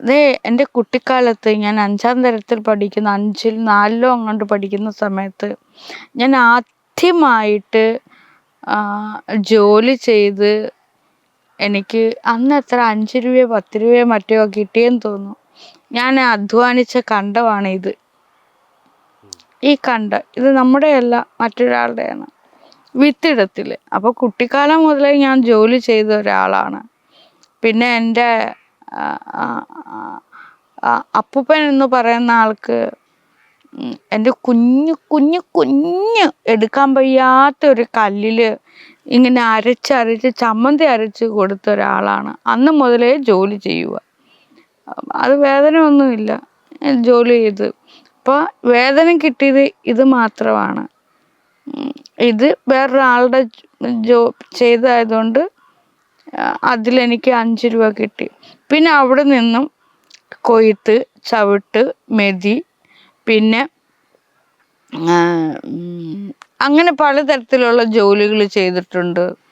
ദേ എൻ്റെ കുട്ടിക്കാലത്ത് ഞാൻ 5ാം തരത്തിൽ പഠിക്കുന്ന 5ൽ 4ലോ അങ്ങോട്ട് പഠിക്കുന്ന സമയത്ത് ഞാൻ ആദ്യമായിട്ട് ജോലി ചെയ്ത് എനിക്ക് അന്ന് എത്ര 5 രൂപയോ 10 രൂപയോ മറ്റോ കിട്ടിയെന്ന് തോന്നുന്നു. ഞാൻ അധ്വാനിച്ച കണ്ടമാണ് ഇത്. ഈ കണ്ടം ഇത് നമ്മുടെയല്ല, മറ്റൊരാളുടെയാണ്. വിത്തിടത്തിൽ. അപ്പോൾ കുട്ടിക്കാലം മുതലേ ഞാൻ ജോലി ചെയ്ത ഒരാളാണ്. പിന്നെ എൻ്റെ അപ്പൂപ്പൻ എന്ന് പറയുന്ന ആൾക്ക് എൻ്റെ കുഞ്ഞ് കുഞ്ഞ് കുഞ്ഞ് എടുക്കാൻ വയ്യാത്ത ഒരു കല്ലിൽ ഇങ്ങനെ അരച്ച് ചമ്മന്തി അരച്ച് കൊടുത്ത ഒരാളാണ്. അന്ന് മുതലേ ജോലി ചെയ്യുക. അത് വേദന ഒന്നുമില്ല, ജോലി ചെയ്ത്. അപ്പോൾ വേതനം കിട്ടിയത് ഇത് മാത്രമാണ്. ഇത് വേറൊരാളുടെ ചെയ്തതായതുകൊണ്ട് അതിലെനിക്ക് 5 രൂപ കിട്ടി. പിന്നെ അവിടെ നിന്നും കൊയ്ത്ത്, ചവിട്ട്, മെതി, പിന്നെ അങ്ങനെ പലതരത്തിലുള്ള ജോലികൾ ചെയ്തിട്ടുണ്ട്.